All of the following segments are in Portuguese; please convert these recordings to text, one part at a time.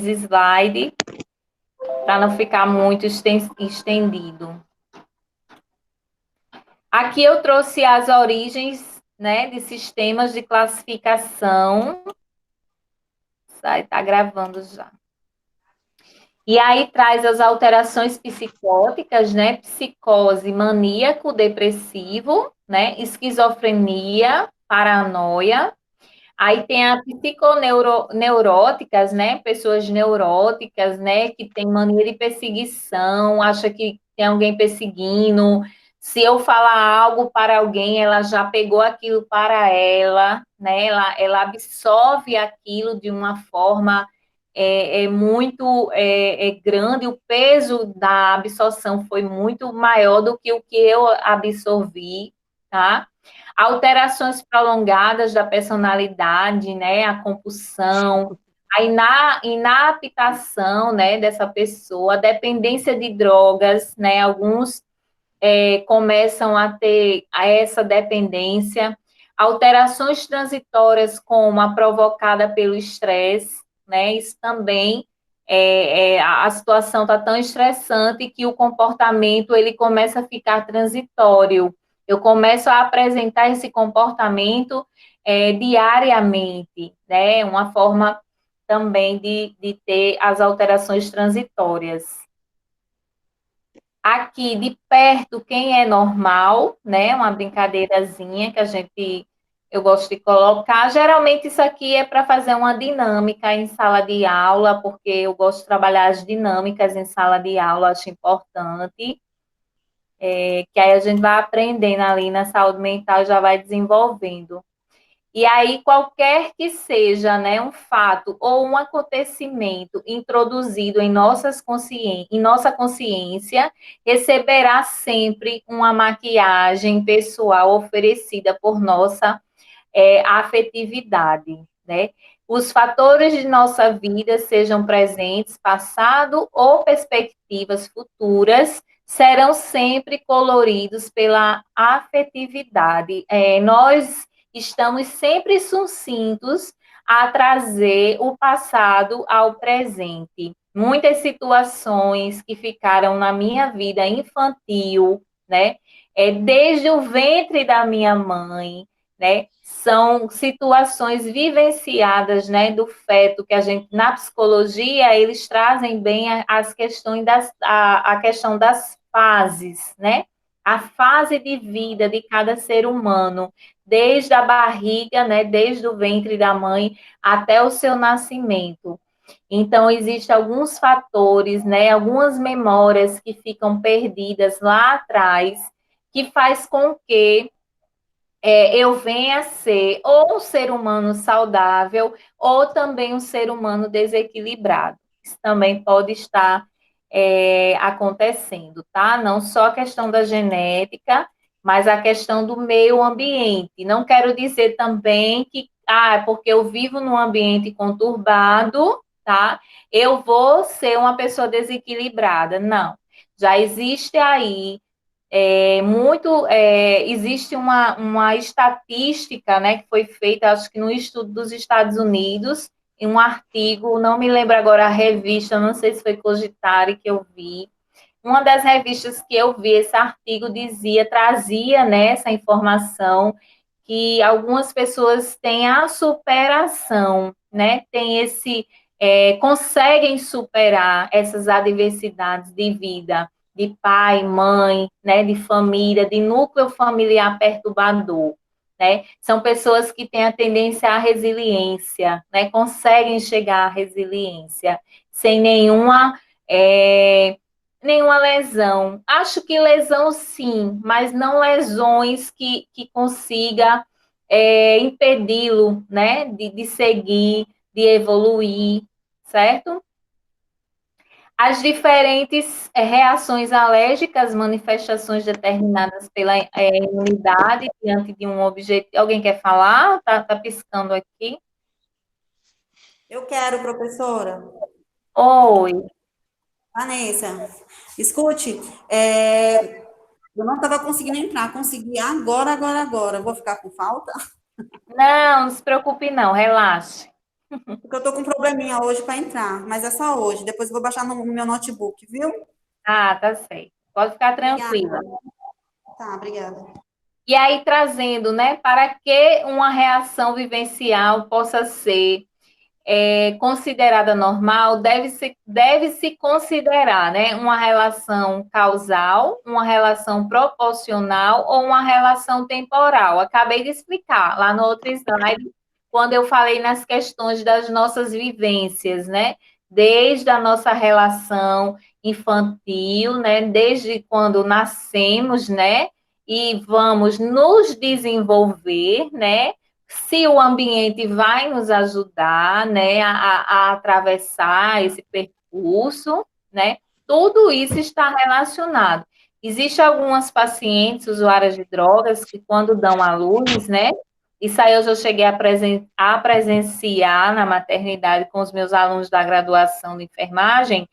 slide, para não ficar muito estendido. Aqui eu trouxe as origens, né, de sistemas de classificação. Está gravando já. E aí traz as alterações psicóticas, né? Psicose maníaco-depressivo, né? Esquizofrenia, paranoia. Aí tem a psiconeuróticas, né? Pessoas neuróticas, né? Que tem mania de perseguição, acha que tem alguém perseguindo. Se eu falar algo para alguém, ela já pegou aquilo para ela, né? Ela absorve aquilo de uma forma muito grande, o peso da absorção foi muito maior do que o que eu absorvi, tá? Alterações prolongadas da personalidade, né? A compulsão, a inaptação, né, dessa pessoa, a dependência de drogas, né? Alguns começam a ter essa dependência, alterações transitórias como a provocada pelo estresse, né? Isso também a situação está tão estressante que o comportamento ele começa a ficar transitório. Eu começo a apresentar esse comportamento diariamente, né? Uma forma também de ter as alterações transitórias. Aqui de perto, quem é normal, né? Uma brincadeirazinha que eu gosto de colocar. Geralmente isso aqui é para fazer uma dinâmica em sala de aula, porque eu gosto de trabalhar as dinâmicas em sala de aula, acho importante. Que aí a gente vai aprendendo ali na saúde mental, já vai desenvolvendo. E aí, qualquer que seja, né, um fato ou um acontecimento introduzido em nossa consciência, receberá sempre uma maquiagem pessoal oferecida por nossa afetividade, né? Os fatores de nossa vida, sejam presentes, passado ou perspectivas futuras, serão sempre coloridos pela afetividade. Nós estamos sempre sucintos a trazer o passado ao presente. Muitas situações que ficaram na minha vida infantil, né? Desde o ventre da minha mãe, né? São situações vivenciadas, né, do feto que a gente na psicologia eles trazem bem as questões a questão das fases, né? A fase de vida de cada ser humano, desde a barriga, né, desde o ventre da mãe até o seu nascimento. Então, existem alguns fatores, né, algumas memórias que ficam perdidas lá atrás, que faz com que eu venha a ser ou um ser humano saudável ou também um ser humano desequilibrado. Isso também pode estar acontecendo, tá? Não só a questão da genética, mas a questão do meio ambiente. Não quero dizer também que, porque eu vivo num ambiente conturbado, tá? Eu vou ser uma pessoa desequilibrada. Não. Já existe aí existe uma estatística, né, que foi feita, acho que no estudo dos Estados Unidos, em um artigo, não me lembro agora a revista, não sei se foi Cogitare que eu vi, uma das revistas que eu vi, esse artigo trazia, né, essa informação, que algumas pessoas têm a superação, né, conseguem superar essas adversidades de vida, de pai, mãe, né, de família, de núcleo familiar perturbador, né? São pessoas que têm a tendência à resiliência, né? Conseguem chegar à resiliência sem nenhuma lesão. Acho que lesão sim, mas não lesões que consiga impedi-lo, né, de seguir, de evoluir, certo? As diferentes reações alérgicas, manifestações determinadas pela imunidade diante de um objeto. Alguém quer falar? Tá piscando aqui. Eu quero, professora. Oi. Vanessa, escute, eu não estava conseguindo entrar, consegui agora. Vou ficar com falta? Não se preocupe não, relaxe. Porque eu tô com um probleminha hoje para entrar, mas é só hoje. Depois eu vou baixar no meu notebook, viu? Ah, tá certo. Pode ficar Obrigada. tranquila. Tá, obrigada. E aí, trazendo, né, para que uma reação vivencial possa ser considerada normal, deve-se considerar, né, uma relação causal, uma relação proporcional ou uma relação temporal. Acabei de explicar lá no outro slide, quando eu falei nas questões das nossas vivências, né, desde a nossa relação infantil, né, desde quando nascemos, né, e vamos nos desenvolver, né, se o ambiente vai nos ajudar, né, a atravessar esse percurso, né, tudo isso está relacionado. Existem algumas pacientes usuárias de drogas que, quando dão à luz, né, isso aí eu já cheguei a presenciar na maternidade com os meus alunos da graduação de enfermagem,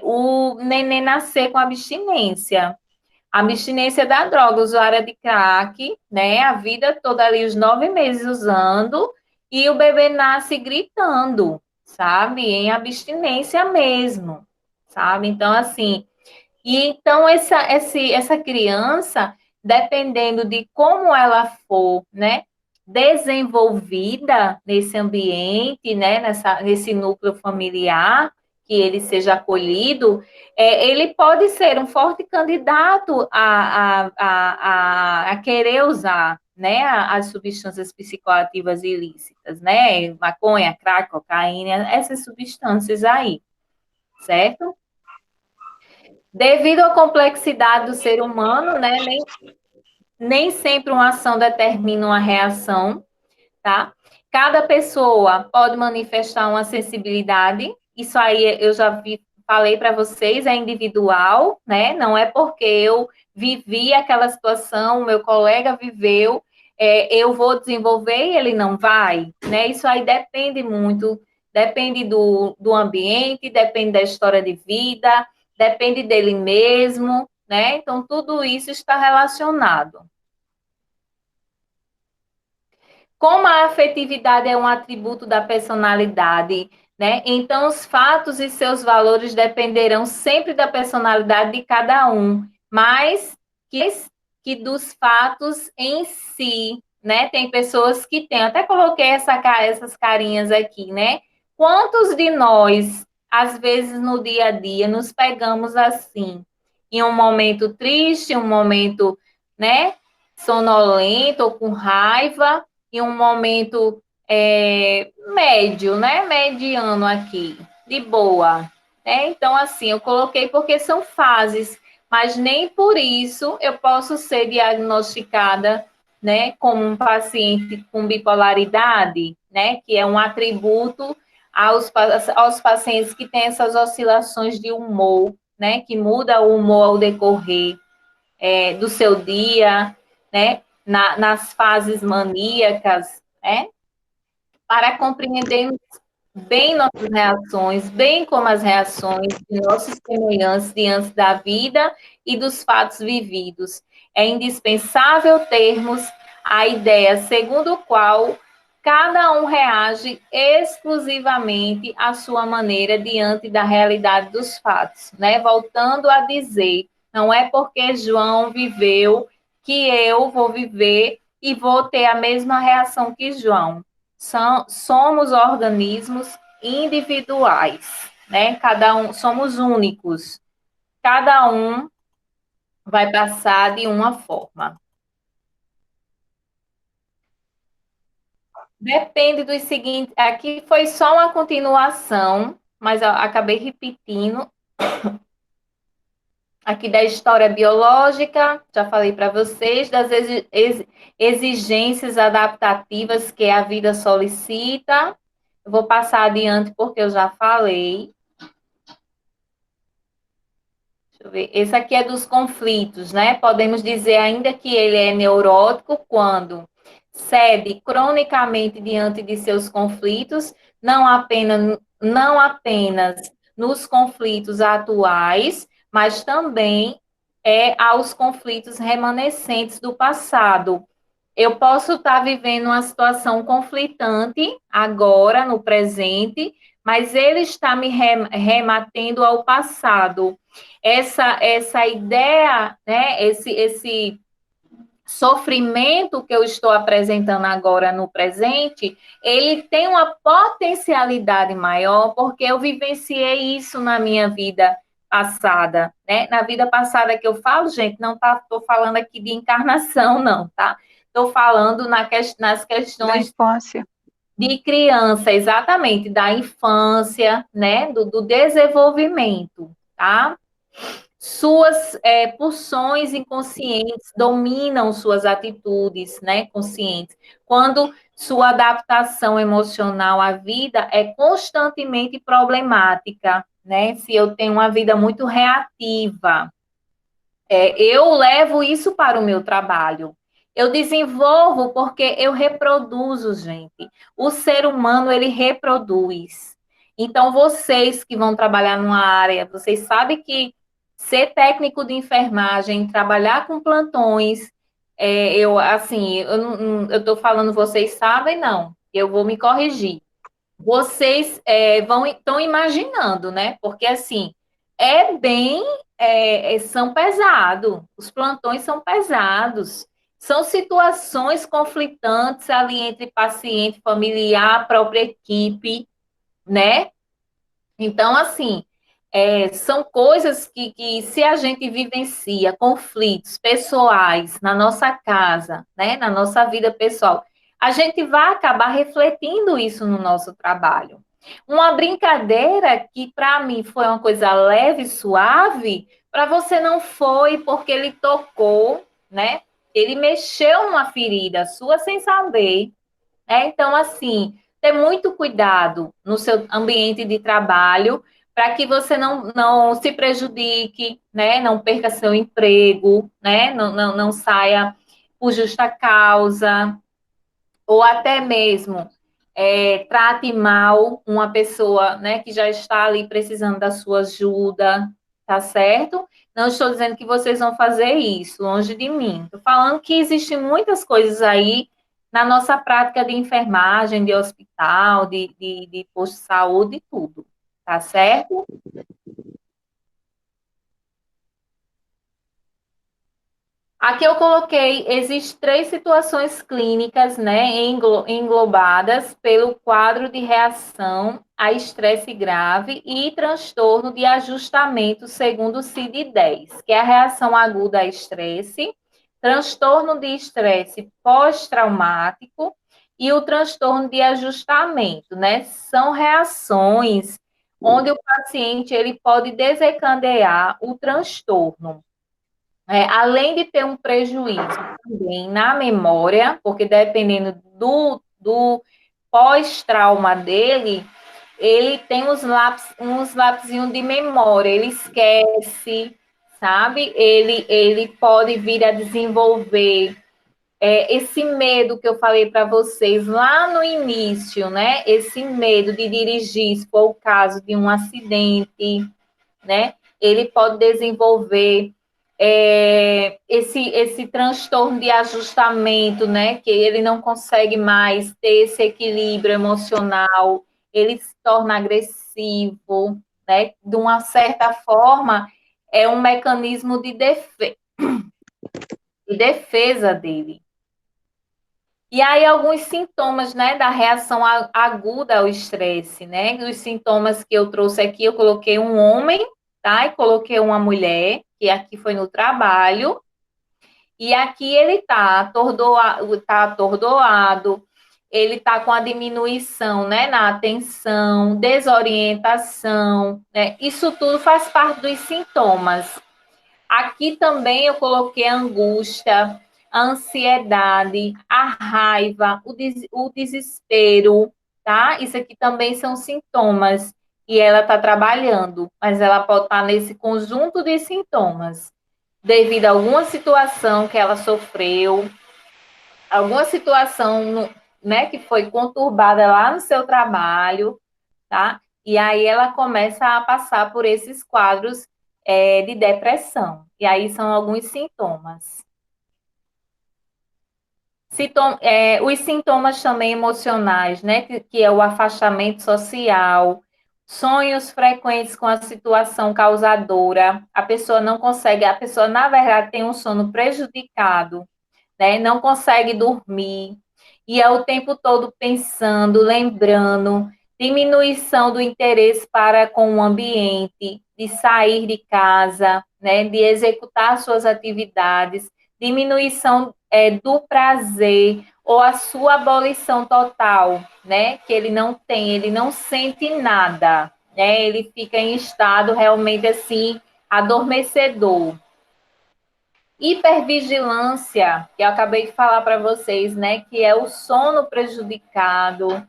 o neném nascer com abstinência. Abstinência da droga, usuária de crack, né? A vida toda ali, os 9 meses usando, e o bebê nasce gritando, sabe? Em abstinência mesmo, sabe? Então, assim, e então essa criança, dependendo de como ela for, né, desenvolvida nesse ambiente, né, nesse núcleo familiar, que ele seja acolhido, ele pode ser um forte candidato a querer usar, né, as substâncias psicoativas ilícitas, né, maconha, crack, cocaína, essas substâncias aí, certo? Devido à complexidade do ser humano, né, nem sempre uma ação determina uma reação, tá? Cada pessoa pode manifestar uma sensibilidade, isso aí eu já falei para vocês, é individual, né? Não é porque eu vivi aquela situação, o meu colega viveu, eu vou desenvolver e ele não vai, né? Isso aí depende muito, depende do ambiente, depende da história de vida, depende dele mesmo, né? Então, tudo isso está relacionado. Como a afetividade é um atributo da personalidade, né? Então, os fatos e seus valores dependerão sempre da personalidade de cada um, mais que dos fatos em si, né? Tem pessoas que têm, até coloquei essas carinhas aqui, né? Quantos de nós, às vezes no dia a dia, nos pegamos assim, em um momento triste, um momento, né? Sonolento ou com raiva, em um momento médio, né? Mediano aqui, de boa. Né? Então, assim, eu coloquei porque são fases, mas nem por isso eu posso ser diagnosticada, né, como um paciente com bipolaridade, né, que é um atributo aos pacientes que têm essas oscilações de humor, né, que muda o humor ao decorrer do seu dia, né, nas fases maníacas, né, para compreendermos bem nossas reações, bem como as reações de nossos semelhantes diante da vida e dos fatos vividos. É indispensável termos a ideia segundo a qual cada um reage exclusivamente à sua maneira diante da realidade dos fatos, né? Voltando a dizer, não é porque João viveu que eu vou viver e vou ter a mesma reação que João. Somos organismos individuais, né? Cada um, somos únicos. Cada um vai passar de uma forma. Depende dos seguintes. Aqui foi só uma continuação, mas eu acabei repetindo. Aqui da história biológica, já falei para vocês, das exigências adaptativas que a vida solicita. Eu vou passar adiante porque eu já falei. Deixa eu ver. Esse aqui é dos conflitos, né? Podemos dizer ainda que ele é neurótico quando cede cronicamente diante de seus conflitos, não apenas nos conflitos atuais, mas também aos conflitos remanescentes do passado. Eu posso estar vivendo uma situação conflitante agora, no presente, mas ele está me remetendo ao passado. Essa ideia, né, esse sofrimento que eu estou apresentando agora no presente, ele tem uma potencialidade maior, porque eu vivenciei isso na minha vida passada, né? Na vida passada que eu falo, gente, não estou falando aqui de encarnação, não, tá? Estou falando nas Da questões infância. de criança, exatamente, da infância, né? Do desenvolvimento, tá? Suas pulsões inconscientes dominam suas atitudes, né, conscientes. Quando sua adaptação emocional à vida é constantemente problemática, né? Se eu tenho uma vida muito reativa, eu levo isso para o meu trabalho. Eu desenvolvo porque eu reproduzo, gente. O ser humano, ele reproduz. Então, vocês que vão trabalhar numa área, vocês sabem que ser técnico de enfermagem, trabalhar com plantões, eu estou falando, vocês sabem, não. Eu vou me corrigir. Vocês estão imaginando, né? Porque assim é bem são pesados, os plantões são pesados, são situações conflitantes ali entre paciente, familiar, própria equipe, né? Então, assim, são coisas que, se a gente vivencia conflitos pessoais na nossa casa, né, na nossa vida pessoal, a gente vai acabar refletindo isso no nosso trabalho. Uma brincadeira que, para mim, foi uma coisa leve e suave, para você não foi, porque ele tocou, né? Ele mexeu numa ferida sua sem saber, então, assim, ter muito cuidado no seu ambiente de trabalho para que você não se prejudique, né? Não perca seu emprego, né? Não saia por justa causa, ou até mesmo trate mal uma pessoa, né, que já está ali precisando da sua ajuda, tá certo? Não estou dizendo que vocês vão fazer isso, longe de mim. Estou falando que existem muitas coisas aí na nossa prática de enfermagem, de hospital, de posto de saúde e tudo, tá certo? Aqui eu coloquei, existem três situações clínicas, né, englobadas pelo quadro de reação a estresse grave e transtorno de ajustamento, segundo o CID-10, que é a reação aguda a estresse, transtorno de estresse pós-traumático e o transtorno de ajustamento, né? São reações onde o paciente ele pode desencadear o transtorno. Além de ter um prejuízo também na memória, porque dependendo do pós-trauma dele, ele tem uns lapisinhos de memória, ele esquece, sabe? Ele pode vir a desenvolver esse medo que eu falei para vocês lá no início, né? Esse medo de dirigir, se for o caso de um acidente, né? Ele pode desenvolver esse transtorno de ajustamento, né? Que ele não consegue mais ter esse equilíbrio emocional, ele se torna agressivo, né? De uma certa forma, é um mecanismo de defesa dele. E aí, alguns sintomas, né, da reação aguda ao estresse, né? Os sintomas que eu trouxe aqui, eu coloquei um homem, tá? E coloquei uma mulher, que aqui foi no trabalho. E aqui ele tá atordoado, ele tá com a diminuição, né, na atenção, desorientação, né? Isso tudo faz parte dos sintomas. Aqui também eu coloquei a angústia, a ansiedade, a raiva, o desespero, tá? Isso aqui também são sintomas e ela está trabalhando, mas ela pode estar nesse conjunto de sintomas, devido a alguma situação que ela sofreu, alguma situação, né, que foi conturbada lá no seu trabalho, tá? E aí ela começa a passar por esses quadros de depressão. E aí são alguns sintomas. Os sintomas também emocionais, né? Que é o afastamento social, sonhos frequentes com a situação causadora, a pessoa não consegue, a pessoa, na verdade, tem um sono prejudicado, né? Não consegue dormir, e é o tempo todo pensando, lembrando, diminuição do interesse para com o ambiente, de sair de casa, né? De executar suas atividades, diminuição do prazer ou a sua abolição total, né? Que ele não tem, ele não sente nada, né? Ele fica em estado realmente assim adormecedor. Hipervigilância, que eu acabei de falar para vocês, né? Que é o sono prejudicado,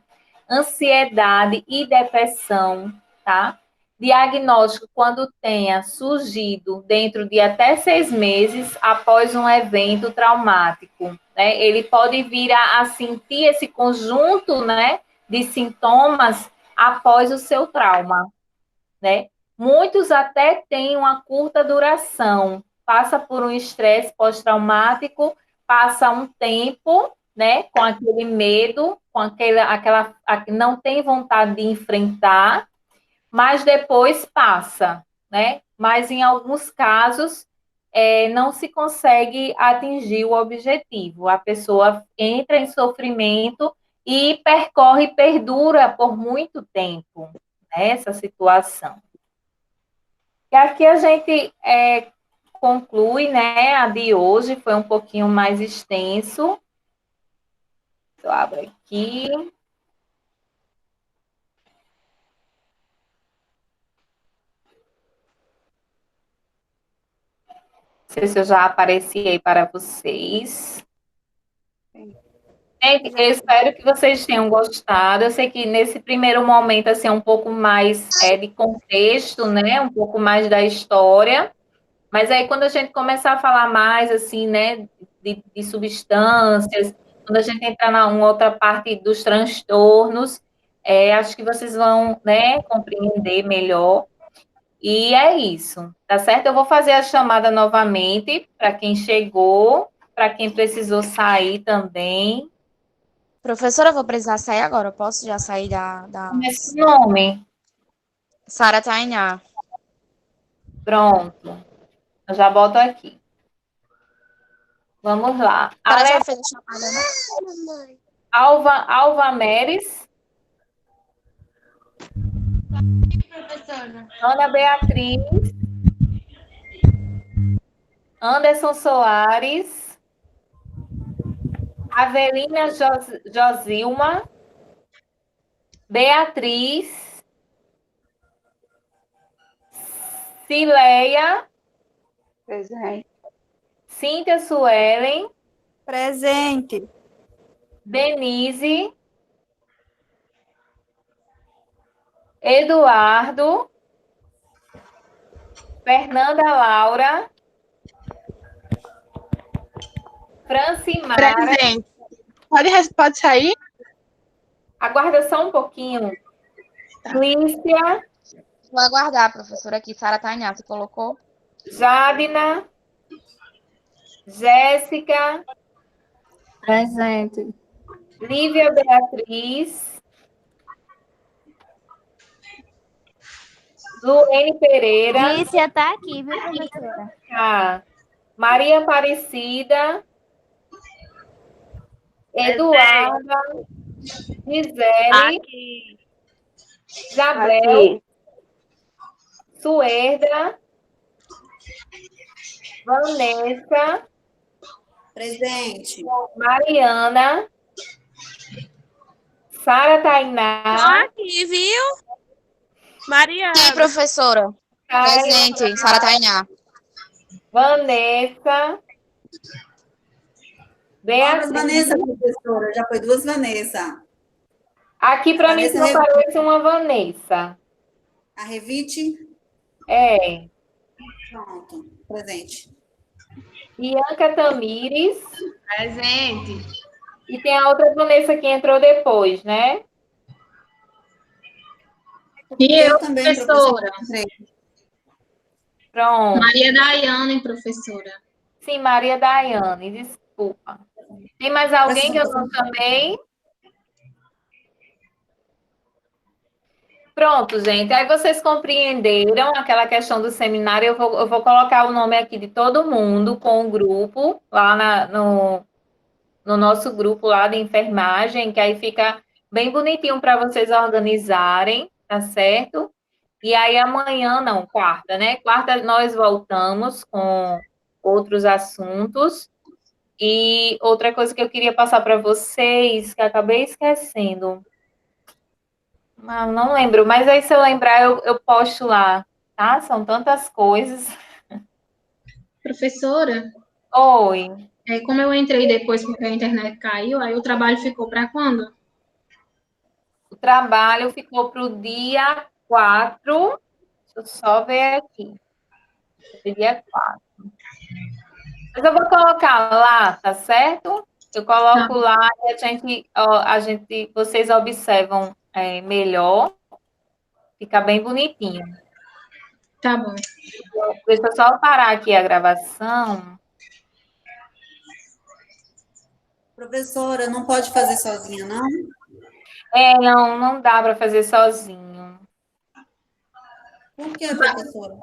ansiedade e depressão, tá? Diagnóstico quando tenha surgido dentro de até 6 meses após um evento traumático, né? Ele pode vir a sentir esse conjunto, né, de sintomas após o seu trauma, né? Muitos até têm uma curta duração, passa por um estresse pós-traumático, passa um tempo, né, com aquele medo, com não tem vontade de enfrentar, mas depois passa, né? Mas em alguns casos não se consegue atingir o objetivo. A pessoa entra em sofrimento e percorre, perdura por muito tempo, né, essa situação. E aqui a gente conclui, né? A de hoje foi um pouquinho mais extenso. Eu abro aqui. Não sei se eu já apareci aí para vocês. Gente, eu espero que vocês tenham gostado. Eu sei que nesse primeiro momento assim, é um pouco mais de contexto, né? Um pouco mais da história. Mas aí, quando a gente começar a falar mais, assim, né, de substâncias, quando a gente entrar na uma outra parte dos transtornos, acho que vocês vão, né, compreender melhor. E é isso, tá certo? Eu vou fazer a chamada novamente para quem chegou, para quem precisou sair também. Professora, eu vou precisar sair agora. Eu posso já sair Começa o nome. Sara Tainá. Pronto. Eu já boto aqui. Vamos lá. Sara já fez a chamada, né? Alva Meres. Professora. Ana Beatriz, Anderson Soares, Avelina Josilma, Beatriz, Cileia, Presente. Cíntia Suelen, Presente. Denise, Eduardo, Fernanda Laura, Francimara. Presente. Pode sair? Aguarda só um pouquinho. Clícia, Vou aguardar, professora, aqui. Sara Tainá, você colocou? Jadina, Jéssica, Presente. Lívia Beatriz, Luene Pereira. Lícia tá aqui, viu, professora? Maria Aparecida, Eduarda, Gisele, Aqui. Isabel, Suerda, Vanessa, Presente. Mariana, Sara Tainá, Aqui, viu? Mariana. Sim, professora. Presente. Sara Tainá. Vanessa, Quantas Beatriz. Vanessa, professora? Já foi 2 Vanessa. Aqui para mim Vanessa não parece uma Vanessa. A Revite? É. Pronto. Presente. Bianca Tamires. Presente. E tem a outra Vanessa que entrou depois, né? E eu, também, professora. Pronto. Maria Daiane, professora. Sim, Maria Daiane, desculpa. Tem mais alguém que eu não chamei? Pronto, gente. Aí vocês compreenderam aquela questão do seminário. Eu vou colocar o nome aqui de todo mundo com o grupo, lá no nosso grupo lá de enfermagem, que aí fica bem bonitinho para vocês organizarem, tá certo? E aí amanhã, não, quarta, né? Quarta nós voltamos com outros assuntos. E outra coisa que eu queria passar para vocês, que eu acabei esquecendo. Não lembro, mas aí se eu lembrar, eu posto lá, tá? São tantas coisas. Professora, Oi. como eu entrei depois porque a internet caiu, aí o trabalho ficou para quando? O trabalho ficou para o dia 4. Deixa eu só ver aqui. Dia 4. Mas eu vou colocar lá, tá certo? Eu coloco lá e vocês observam melhor. Fica bem bonitinho. Tá bom. Deixa eu só parar aqui a gravação. Professora, não pode fazer sozinha, não? Não dá para fazer sozinho. Por que, professora?